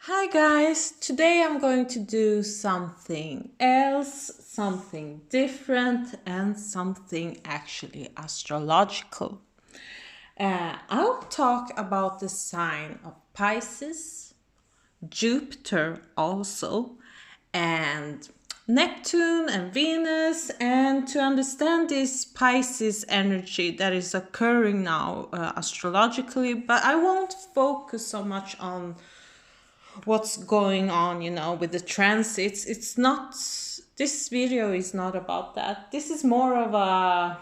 Hi guys, today I'm going to do something else, something different, and something actually astrological. I'll talk about the sign of Pisces, Jupiter also, and Neptune and Venus, and to understand this Pisces energy that is occurring now astrologically, but I won't focus so much on what's going on, with the transits. It's not, this video is not about that. This is more of a,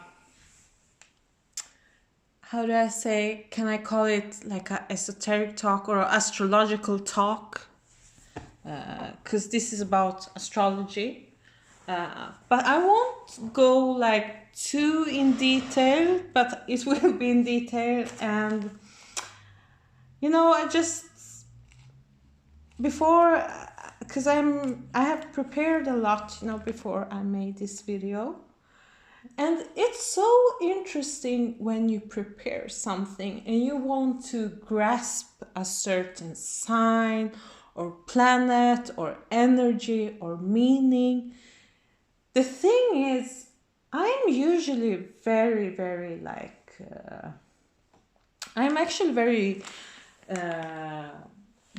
how do I say, can I call it like a esoteric talk or astrological talk? Because this is about astrology. But I won't go like too in detail, but it will be in detail. And, I just, before, because I have prepared a lot, before I made this video. And it's so interesting when you prepare something and you want to grasp a certain sign or planet or energy or meaning. The thing is, I'm usually very, very I'm actually very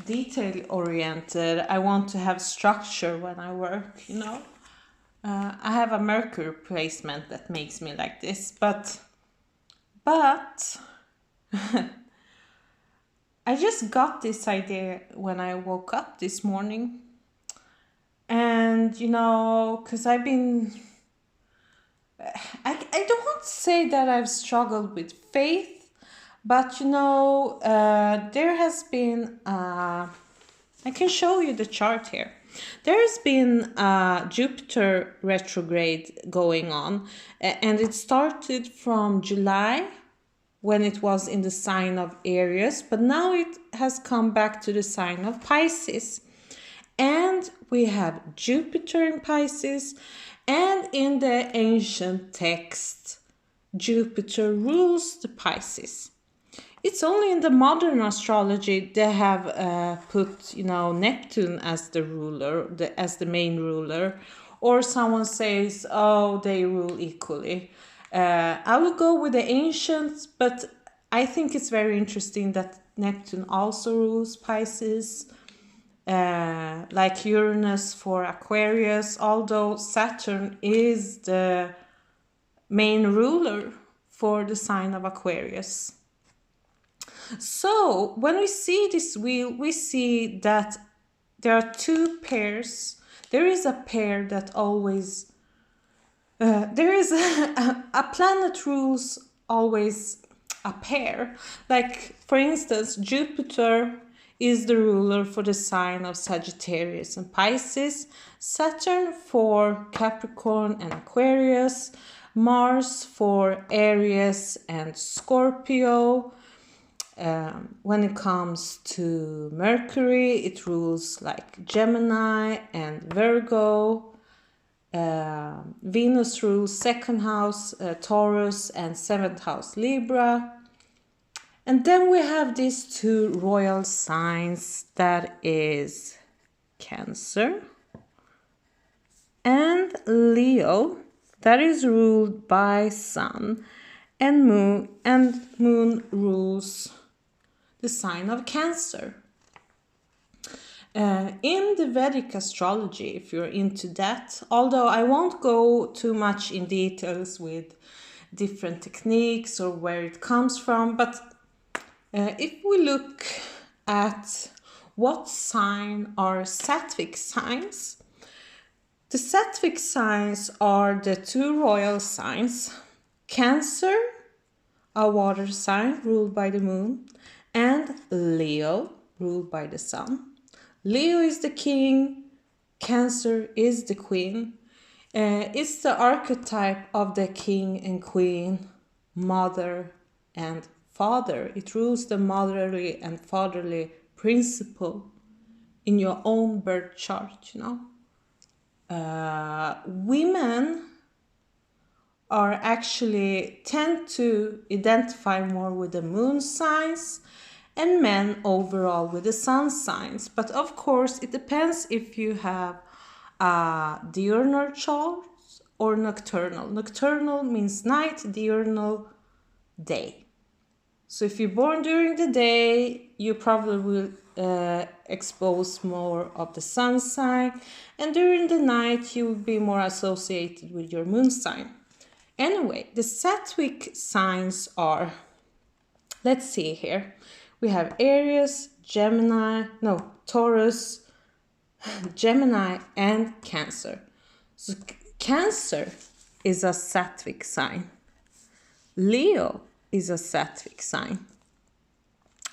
detail oriented. I want to have structure when I work, I have a Mercury placement that makes me like this, but I just got this idea when I woke up this morning. And, because I've been, I don't want to say that I've struggled with faith, but, there has been, I can show you the chart here. There's been a Jupiter retrograde going on, and it started from July when it was in the sign of Aries, but now it has come back to the sign of Pisces. And we have Jupiter in Pisces, and in the ancient text, Jupiter rules the Pisces. It's only in the modern astrology they have put, Neptune as the ruler, as the main ruler, or someone says, oh, they rule equally. I will go with the ancients, but I think it's very interesting that Neptune also rules Pisces, like Uranus for Aquarius, although Saturn is the main ruler for the sign of Aquarius. So when we see this wheel, we see that there are two pairs. There is a pair that always, there is a planet rules always a pair. Like, for instance, Jupiter is the ruler for the sign of Sagittarius and Pisces, Saturn for Capricorn and Aquarius, Mars for Aries and Scorpio. When it comes to Mercury, it rules like Gemini and Virgo. Venus rules second house, Taurus, and seventh house, Libra. And then we have these two royal signs, that is Cancer and Leo, that is ruled by Sun and Moon rules the sign of Cancer. In the Vedic astrology, if you're into that, although I won't go too much in details with different techniques or where it comes from, but if we look at what sign are Sattvic signs, the Sattvic signs are the two royal signs, Cancer, a water sign ruled by the moon, and Leo, ruled by the sun. Leo is the king, Cancer is the queen. It's the archetype of the king and queen, mother and father. It rules the motherly and fatherly principle in your own birth chart, Women are actually tend to identify more with the moon signs, and men overall with the sun signs. But of course, it depends if you have a diurnal chart or nocturnal. Nocturnal means night, diurnal day. So if you're born during the day, you probably will expose more of the sun sign, and during the night you will be more associated with your moon sign. Anyway, the Sattvic signs are, let's see here, we have Aries, Taurus, Gemini, and Cancer. So Cancer is a Sattvic sign. Leo is a Sattvic sign.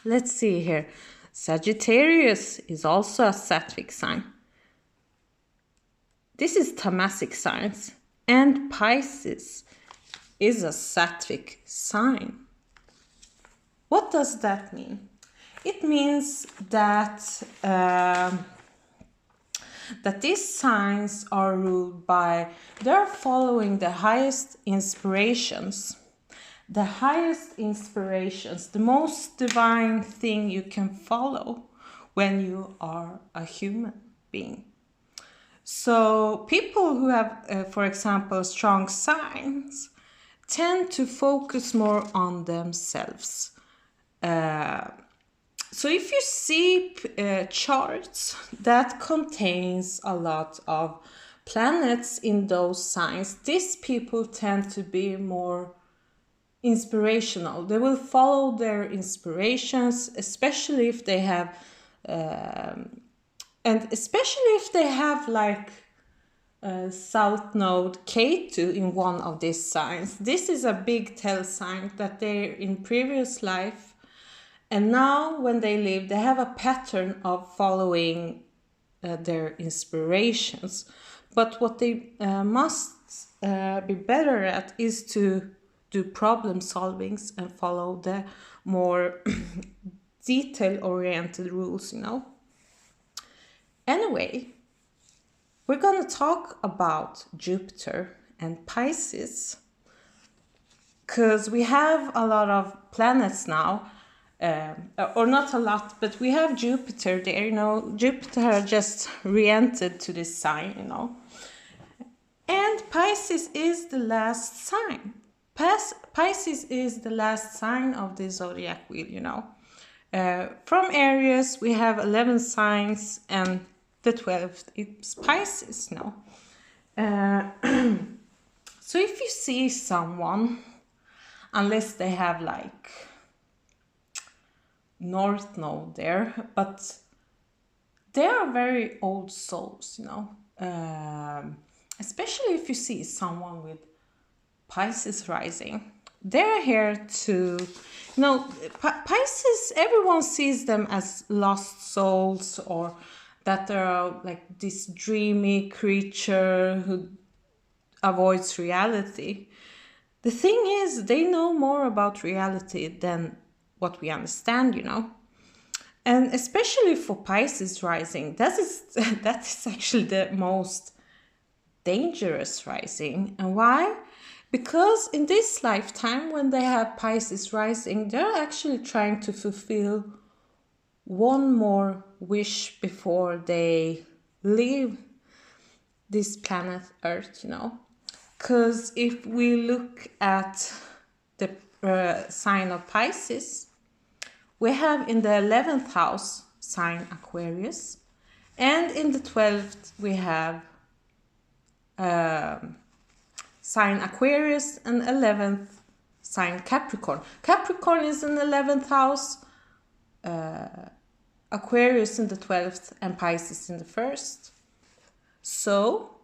Let's see here. Sagittarius is also a Sattvic sign. This is Tamasic signs. And Pisces is a Sattvic sign. What does that mean? It means that that these signs are ruled by, they're following the highest inspirations. The highest inspirations, the most divine thing you can follow when you are a human being. So people who have, for example, strong signs tend to focus more on themselves. So if you see charts that contains a lot of planets in those signs, these people tend to be more inspirational. They will follow their inspirations, especially if they have, like South Node K2 in one of these signs. This is a big tell sign that they're in previous life, and now when they live, they have a pattern of following their inspirations. But what they must be better at is to do problem solvings and follow the more detail-oriented rules, you know. Anyway, we're going to talk about Jupiter and Pisces, because we have a lot of planets now, or not a lot, but we have Jupiter there, you know. Jupiter just re-entered to this sign, you know. And Pisces is the last sign. Pisces is the last sign of the zodiac wheel, you know. From Aries, we have 11 signs, and the 12th is Pisces now. So if you see someone, unless they have like North Node there, but they are very old souls, you know. Especially if you see someone with Pisces rising, they're here to, you know, Pisces, everyone sees them as lost souls, or that they're like this dreamy creature who avoids reality. The thing is, they know more about reality than what we understand, you know. And especially for Pisces rising, that is actually the most dangerous rising. And why? Because in this lifetime, when they have Pisces rising, they're actually trying to fulfill one more wish before they leave this planet Earth, you know. Because if we look at the sign of Pisces, we have in the 11th house sign Aquarius, and in the 12th we have sign Aquarius, and 11th sign Capricorn. Capricorn is in the 11th house, Aquarius in the 12th, and Pisces in the 1st. So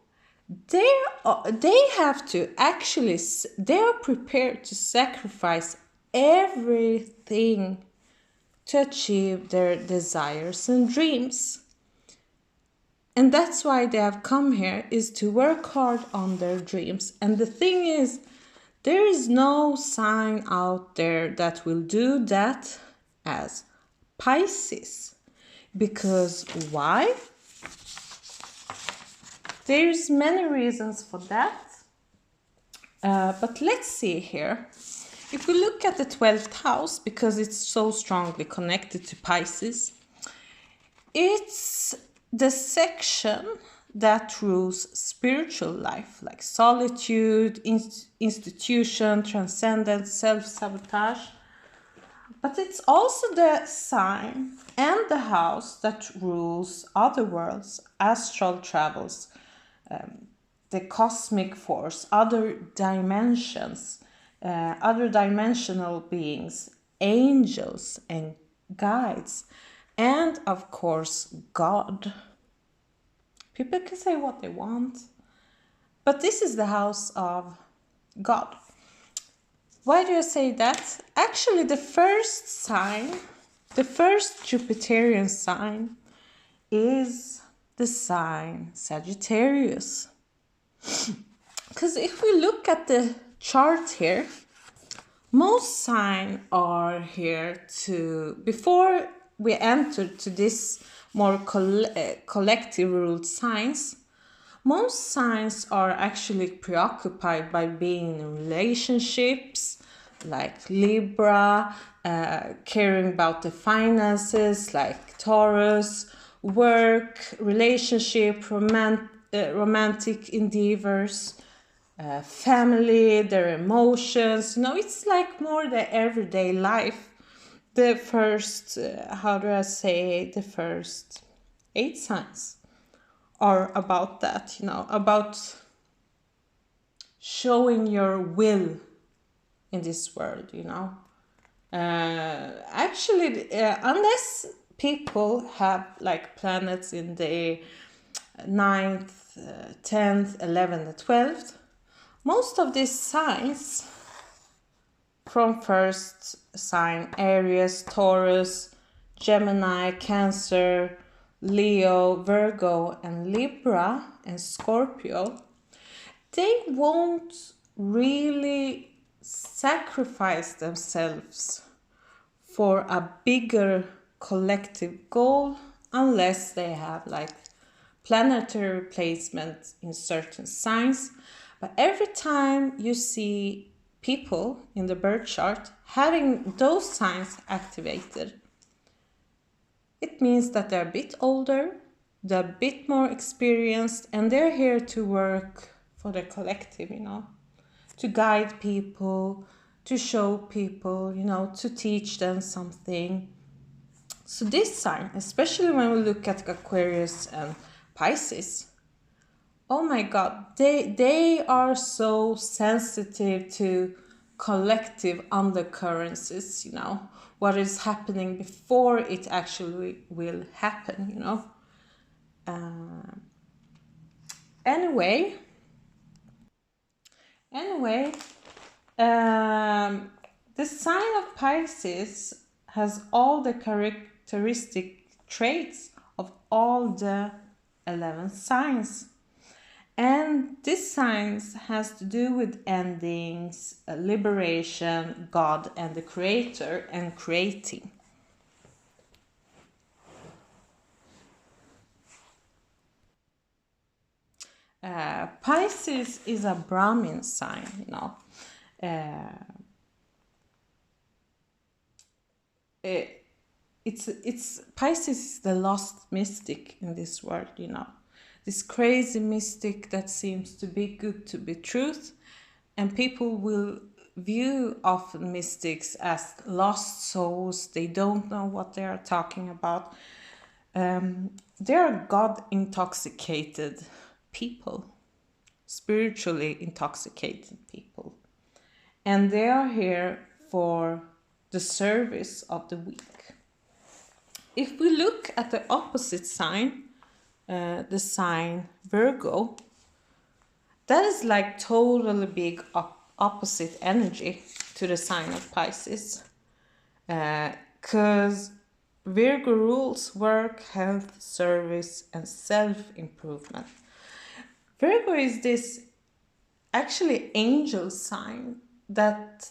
they have to actually, they are prepared to sacrifice everything to achieve their desires and dreams. And that's why they have come here, is to work hard on their dreams. And the thing is, there is no sign out there that will do that as Pisces. Because why? There's many reasons for that. But let's see here. If we look at the 12th house, because it's so strongly connected to Pisces, it's the section that rules spiritual life, like solitude, institution, transcendence, self-sabotage. But it's also the sign and the house that rules other worlds, astral travels, the cosmic force, other dimensions, other dimensional beings, angels and guides, and of course, God. People can say what they want, but this is the house of God. Why do I say that? Actually, the first sign, the first Jupiterian sign, is the sign Sagittarius. Because if we look at the chart here, most signs are here to, before we enter to this more collective ruled signs, most signs are actually preoccupied by being in relationships, like Libra, caring about the finances, like Taurus, work, relationship, romantic endeavors, family, their emotions. It's like more the everyday life. The first, the first 8 signs are about that, about showing your will in this world, Actually, unless people have like planets in the 9th, 10th, 11th, and 12th, most of these signs from first sign Aries, Taurus, Gemini, Cancer, Leo, Virgo, and Libra, and Scorpio, they won't really sacrifice themselves for a bigger collective goal unless they have like planetary placement in certain signs. But every time you see people in the birth chart having those signs activated, it means that they're a bit older, they're a bit more experienced, and they're here to work for the collective, to guide people, to show people, to teach them something. So this sign, especially when we look at Aquarius and Pisces, oh my God, they are so sensitive to collective undercurrences, what is happening before it actually will happen, Anyway, the sign of Pisces has all the characteristic traits of all the 11 signs. And this signs has to do with endings, liberation, God and the creator, and creating. Pisces is a Brahmin sign, it's Pisces is the lost mystic in this world, this crazy mystic that seems to be good to be truth, and people will view often mystics as lost souls. They don't know what they are talking about. They are God intoxicated people, spiritually intoxicated people, and they are here for the service of the weak. If we look at the opposite sign, the sign Virgo, that is like totally big opposite energy to the sign of Pisces, because Virgo rules work, health, service, and self-improvement. Virgo is this actually angel sign that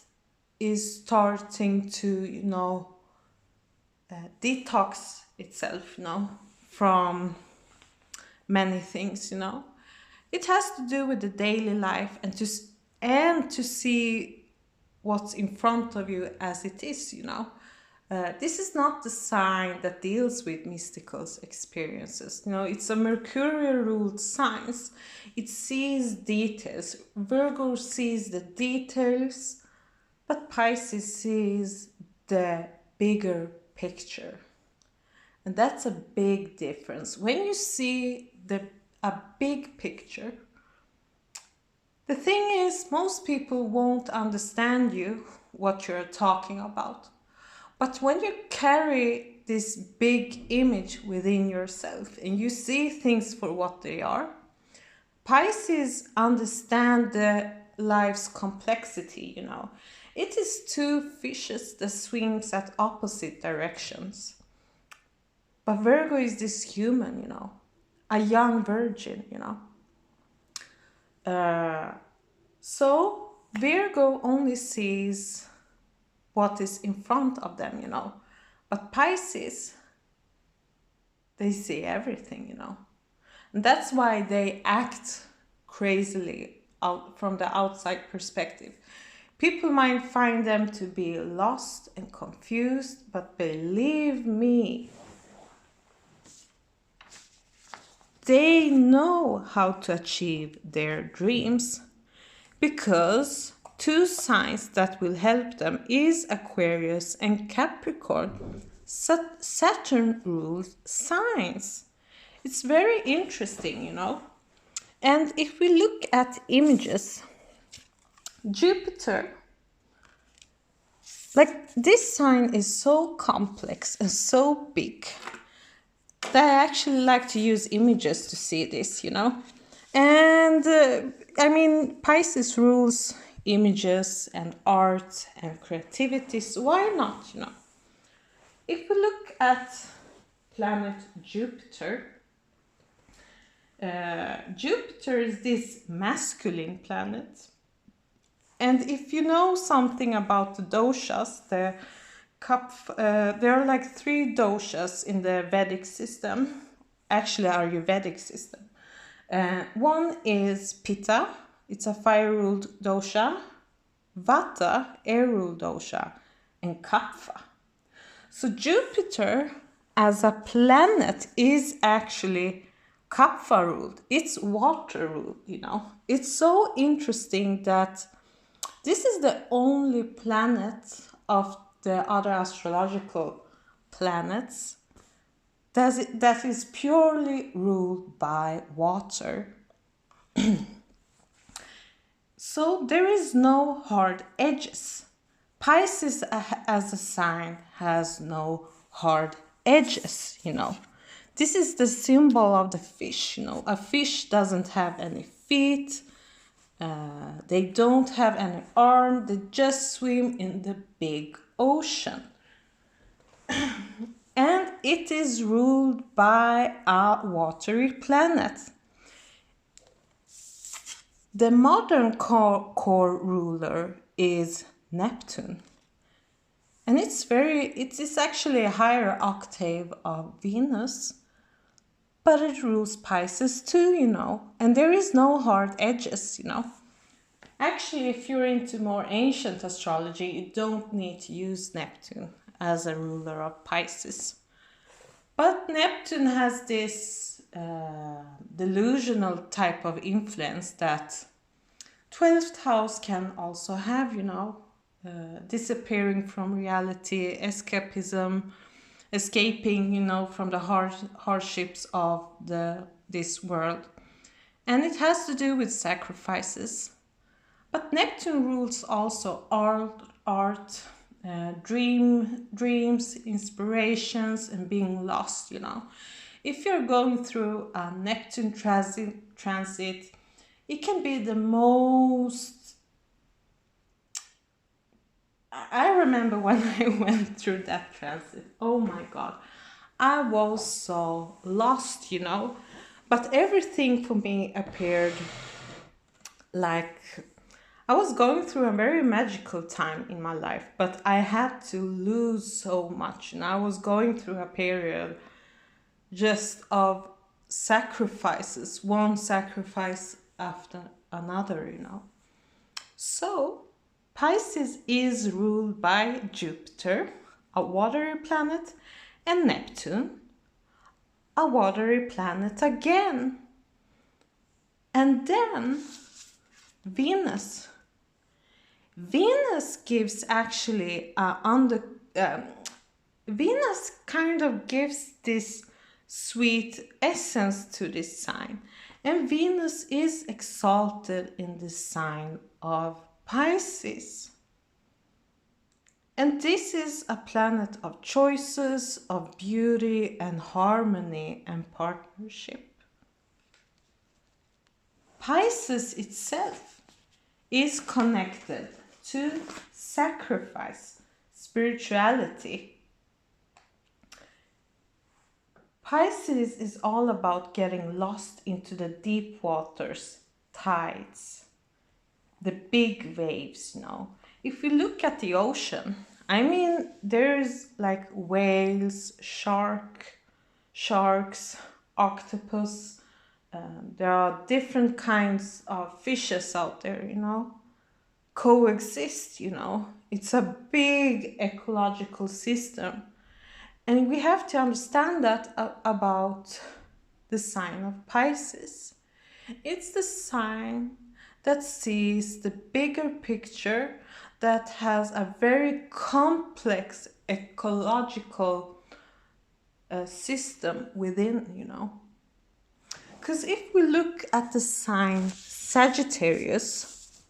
is starting to, detox itself, from many things, It has to do with the daily life and to see what's in front of you as it is, you know. This is not the sign that deals with mystical experiences. You know, it's a Mercury ruled sign. It sees details. Virgo sees the details, but Pisces sees the bigger picture. And that's a big difference. When you see a big picture, the thing is, most people won't understand you, what you're talking about. But when you carry this big image within yourself and you see things for what they are, Pisces understand the life's complexity, you know. It is two fishes that swims at opposite directions. But Virgo is this human, you know, a young virgin, you know. So Virgo only sees what is in front of them, you know. But Pisces, they see everything, you know. And that's why they act crazily out from the outside perspective. People might find them to be lost and confused, but believe me, they know how to achieve their dreams, because two signs that will help them is Aquarius and Capricorn. Saturn rules signs. It's very interesting, you know. And if we look at images, Jupiter, like this sign is so complex and so big that I actually like to use images to see this, you know. And I mean, Pisces rules images and art and creativity, so why not, you know? If we look at planet Jupiter, Jupiter is this masculine planet. And if you know something about the doshas, there are like 3 doshas in the Vedic system, actually Ayurvedic system. One is Pitta, it's a fire-ruled dosha, Vata, air-ruled dosha, and Kapha. So Jupiter as a planet is actually Kapha ruled. It's water ruled, you know. It's so interesting that this is the only planet of the other astrological planets that is purely ruled by water. So there is no hard edges. Pisces as a sign has no hard edges, you know. This is the symbol of the fish, you know. A fish doesn't have any feet. They don't have any arm. They just swim in the big ocean. And it is ruled by a watery planet. The modern core ruler is Neptune. And it is actually a higher octave of Venus, but it rules Pisces too, you know. And there is no hard edges, you know. Actually, if you're into more ancient astrology, you don't need to use Neptune as a ruler of Pisces. But Neptune has this delusional type of influence that 12th house can also have, you know, disappearing from reality, escapism, escaping, you know, from the hardships of this world. And it has to do with sacrifices. But Neptune rules also art, dreams, inspirations, and being lost, you know. If you're going through a Neptune transit, it can be the most... I remember when I went through that transit, oh my God, I was so lost, you know. But everything for me appeared like I was going through a very magical time in my life, but I had to lose so much. And I was going through a period just of sacrifices, one sacrifice after another, you know. So Pisces is ruled by Jupiter, a watery planet, and Neptune, a watery planet again. And then Venus. Venus gives actually Venus kind of gives this sweet essence to this sign. And Venus is exalted in the sign of Pisces. And this is a planet of choices, of beauty and harmony and partnership. Pisces itself is connected to sacrifice, spirituality. Pisces is all about getting lost into the deep waters, tides, the big waves, If we look at the ocean, there's like whales, sharks, octopus. There are different kinds of fishes out there, coexist, It's a big ecological system. And we have to understand that about the sign of Pisces. It's the sign that sees the bigger picture, that has a very complex ecological system within, Because if we look at the sign Sagittarius,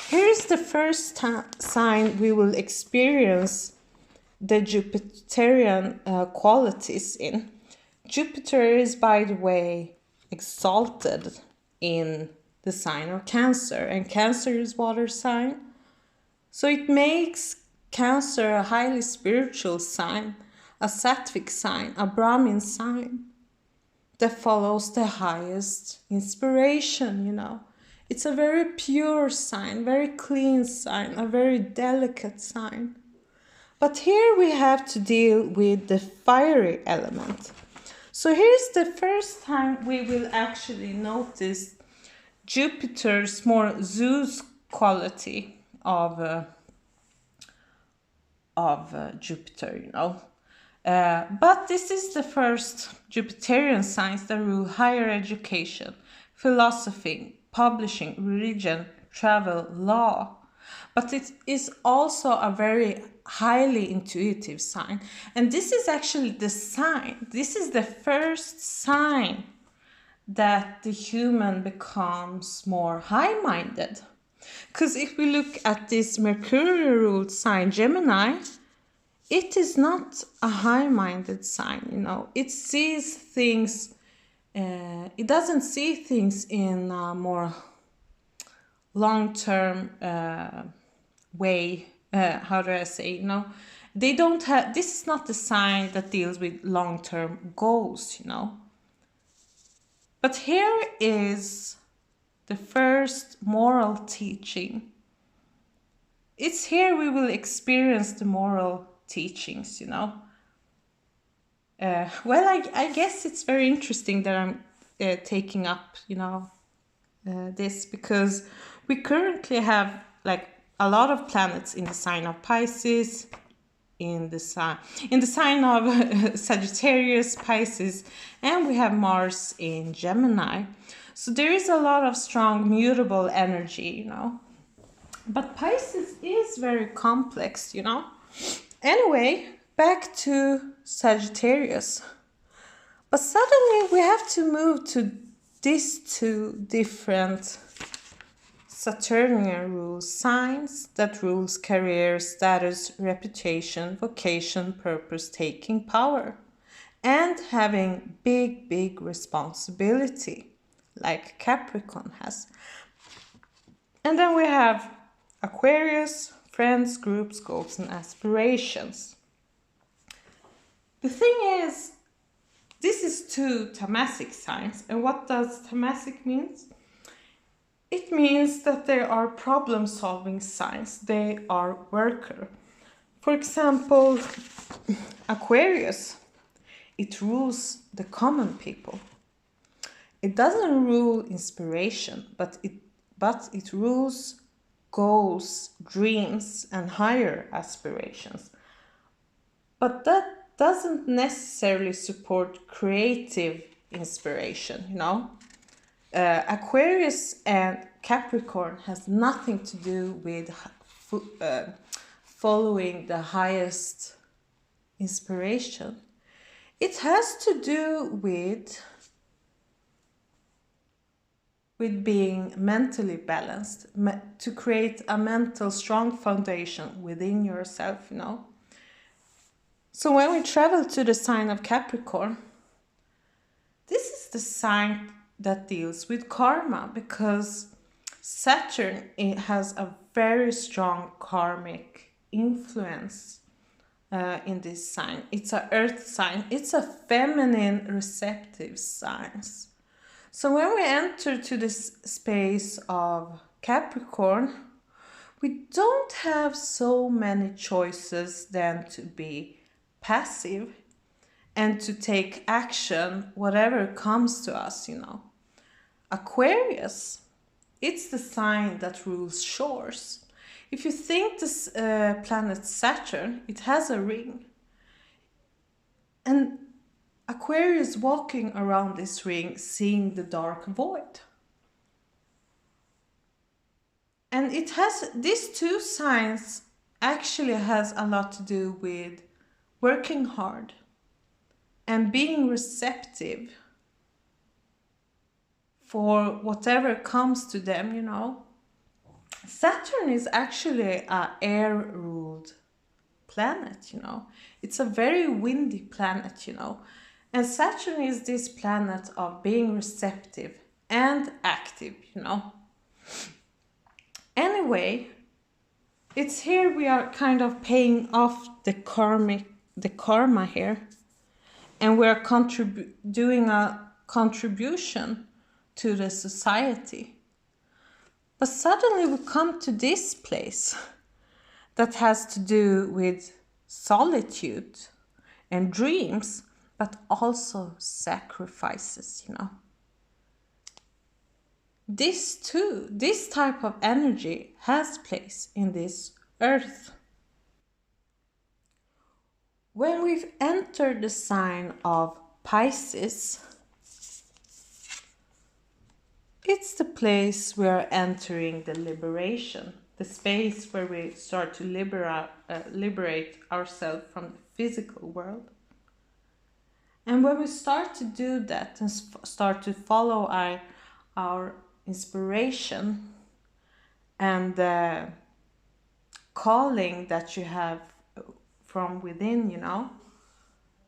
here's the first sign we will experience the Jupiterian qualities in. Jupiter is, by the way, exalted in the sign of Cancer, and Cancer is water sign. So it makes Cancer a highly spiritual sign, a Sattvic sign, a Brahmin sign that follows the highest inspiration, It's a very pure sign, very clean sign, a very delicate sign. But here we have to deal with the fiery element. So here's the first time we will actually notice Jupiter's more Zeus quality of Jupiter, But this is the first Jupiterian signs that rule higher education, philosophy, publishing, religion, travel, law. But it is also a very highly intuitive sign. And this is actually the sign. This is the first sign that the human becomes more high-minded. Because if we look at this Mercury-ruled sign, Gemini, it is not a high-minded sign, It sees things, it doesn't see things in a more long-term way. How do I say, They don't have, this is not the sign that deals with long-term goals, But here is the first moral teaching. It's here we will experience the moral teachings, I guess it's very interesting that I'm taking up, this, because we currently have like a lot of planets in the sign of Pisces, in the sign of Sagittarius, Pisces, and we have Mars in Gemini. So there is a lot of strong mutable energy, But Pisces is very complex, Anyway, back to Sagittarius. But suddenly we have to move to these two different Saturnian rules signs that rules career, status, reputation, vocation, purpose, taking power, and having big responsibility, like Capricorn has. And then we have Aquarius, friends, groups, goals, and aspirations. The thing is, this is two Tamasic signs. And what does Tamasic mean? It means that they are problem-solving signs. They are worker. For example, Aquarius, it rules the common people. It doesn't rule inspiration, but it rules goals, dreams, and higher aspirations. But that doesn't necessarily support creative inspiration, you know? Aquarius and Capricorn has nothing to do with following the highest inspiration. It has to do with being mentally balanced, to create a mental strong foundation within yourself, you know. So when we travel to the sign of Capricorn, this is the sign that deals with karma, because Saturn, it has a very strong karmic influence in this sign. It's an earth sign. It's a feminine receptive sign. So when we enter to this space of Capricorn, we don't have so many choices than to be passive and to take action, whatever comes to us, you know. Aquarius, it's the sign that rules shores. If you think this planet Saturn, it has a ring. And Aquarius walking around this ring, seeing the dark void. And it has, these two signs actually has a lot to do with working hard and being receptive for whatever comes to them, you know. Saturn is actually an air-ruled planet, you know. It's a very windy planet, you know. And Saturn is this planet of being receptive and active, you know. Anyway, it's here we are kind of paying off the karma here. And we're doing a contribution to the society. But suddenly we come to this place that has to do with solitude and dreams, but also sacrifices, you know. This too, this type of energy has place in this earth. When we've entered the sign of Pisces, it's the place we are entering the liberation, the space where we start to liberate ourselves from the physical world. And when we start to do that and start to follow our inspiration and the calling that you have from within, you know,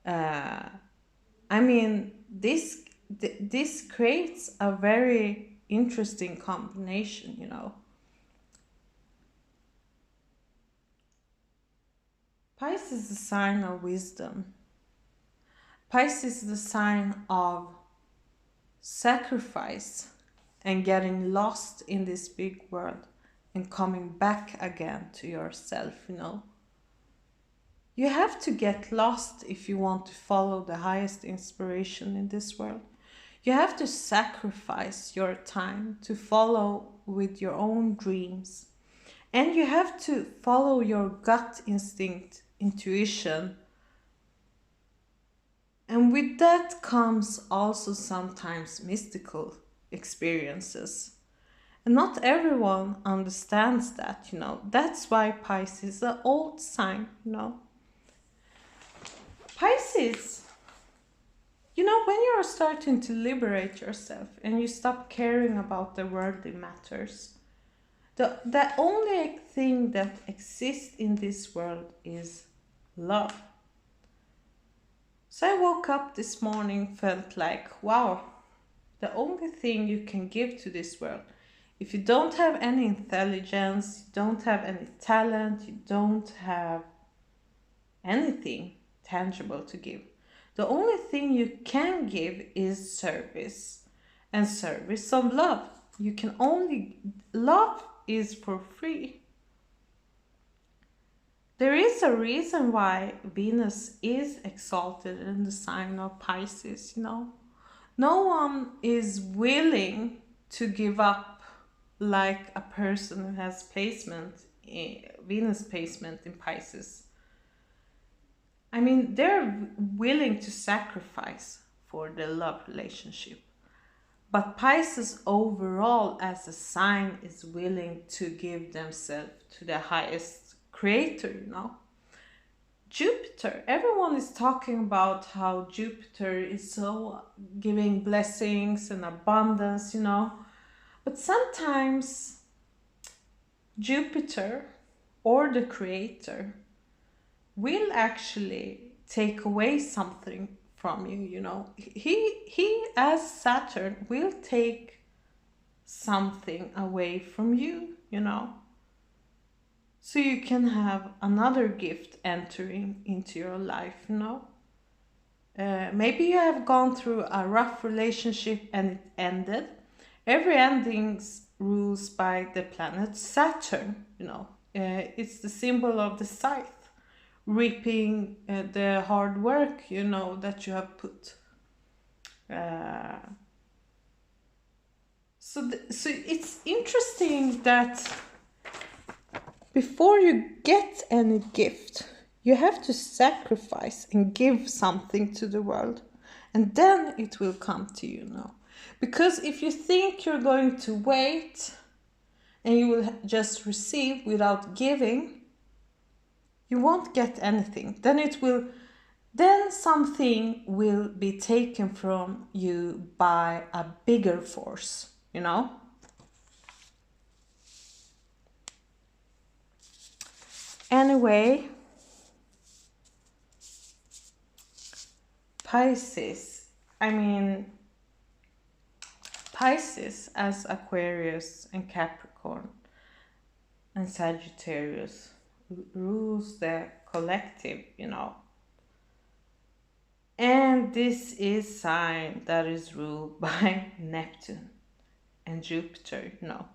I mean, this creates a very interesting combination, you know. Pisces is a sign of wisdom. Pisces is the sign of sacrifice and getting lost in this big world and coming back again to yourself, you know. You have to get lost if you want to follow the highest inspiration in this world. You have to sacrifice your time to follow with your own dreams. And you have to follow your gut instinct, intuition. And with that comes also sometimes mystical experiences. And not everyone understands that, you know. That's why Pisces is an old sign, you know. Pisces, you know, when you are starting to liberate yourself and you stop caring about the worldly matters, the only thing that exists in this world is love. So I woke up this morning, felt like, wow, the only thing you can give to this world, if you don't have any intelligence, you don't have any talent, you don't have anything tangible to give, the only thing you can give is service, and service of love. You can only, love is for free. There is a reason why Venus is exalted in the sign of Pisces, you know. No one is willing to give up like a person who has Venus placement in Pisces. I mean, they're willing to sacrifice for the love relationship. But Pisces overall as a sign is willing to give themselves to the highest creator, you know. Jupiter, everyone is talking about how Jupiter is so giving blessings and abundance, you know. But sometimes Jupiter or the creator will actually take away something from you, you know. He as Saturn will take something away from you, you know. So you can have another gift entering into your life, you know. Maybe you have gone through a rough relationship and it ended. Every ending's rules by the planet Saturn, you know. It's the symbol of the scythe, reaping the hard work, you know, that you have put. So it's interesting that before you get any gift, you have to sacrifice and give something to the world, and then it will come to you now. Because if you think you're going to wait and you will just receive without giving, you won't get anything. Then something will be taken from you by a bigger force, you know? Anyway, Pisces, I mean, Pisces as Aquarius and Capricorn and Sagittarius rules the collective, you know. And this is sign that is ruled by Neptune and Jupiter, you know.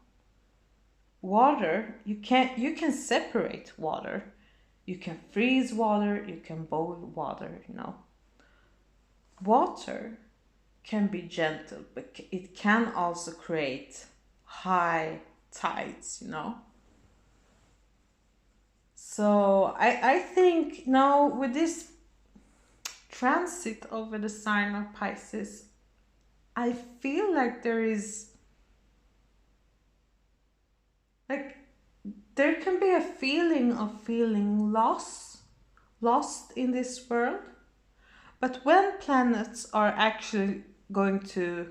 Water, you can separate water. You can freeze water, you can boil water, you know. Water can be gentle, but it can also create high tides, you know. So I think now with this transit over the sign of Pisces, I feel like there can be a feeling of feeling lost in this world. But when planets are actually going to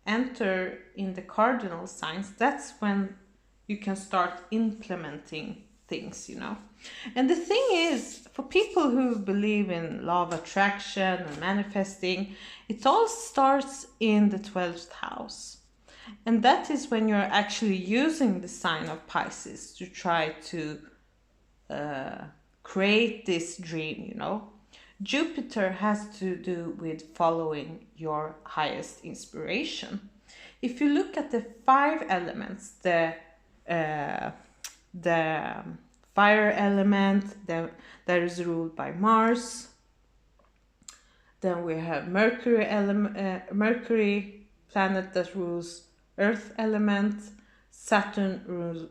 enter in the cardinal signs, that's when you can start implementing things, you know. And the thing is, for people who believe in law of attraction and manifesting, it all starts in the 12th house. And that is when you're actually using the sign of Pisces to try to create this dream, you know. Jupiter has to do with following your highest inspiration. If you look at the 5 elements, the fire element that is ruled by Mars. Then we have Mercury planet that rules earth element. Saturn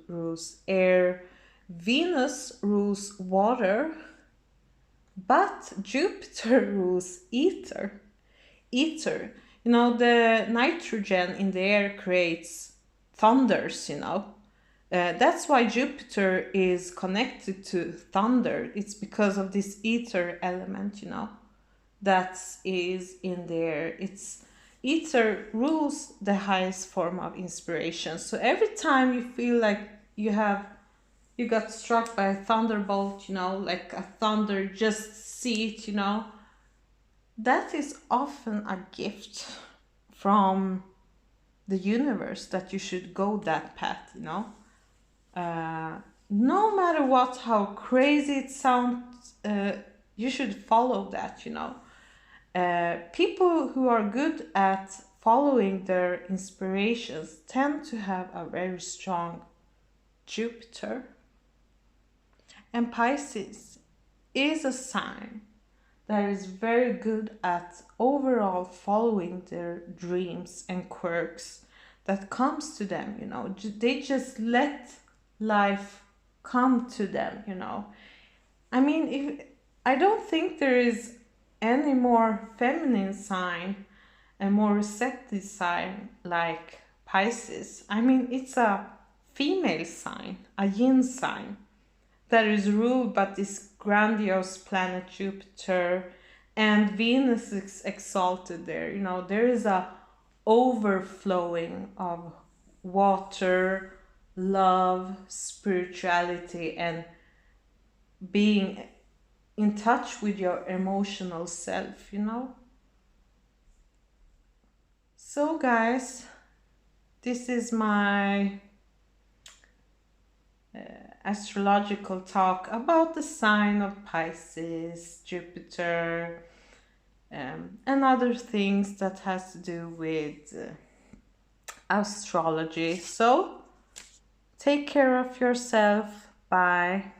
rules air. Venus rules water. But Jupiter rules ether. Ether, you know, the nitrogen in the air creates thunders, you know. That's why Jupiter is connected to thunder. It's because of this ether element, you know, that is in there. Ether rules the highest form of inspiration. So every time you feel like you got struck by a thunderbolt, you know, like a thunder, just see it, you know, that is often a gift from the universe that you should go that path, you know. No matter what, how crazy it sounds, you should follow that, you know. People who are good at following their inspirations tend to have a very strong Jupiter. And Pisces is a sign that is very good at overall following their dreams and quirks that comes to them, you know. They just let life come to them, you know. I mean, if I don't think there is any more feminine sign, a more receptive sign like Pisces. I mean, it's a female sign, a yin sign that is ruled by this grandiose planet Jupiter, and Venus is exalted there. You know, there is a overflowing of water, love, spirituality, and being in touch with your emotional self, you know. So guys, this is my astrological talk about the sign of Pisces, Jupiter, and other things that has to do with astrology. So take care of yourself. Bye.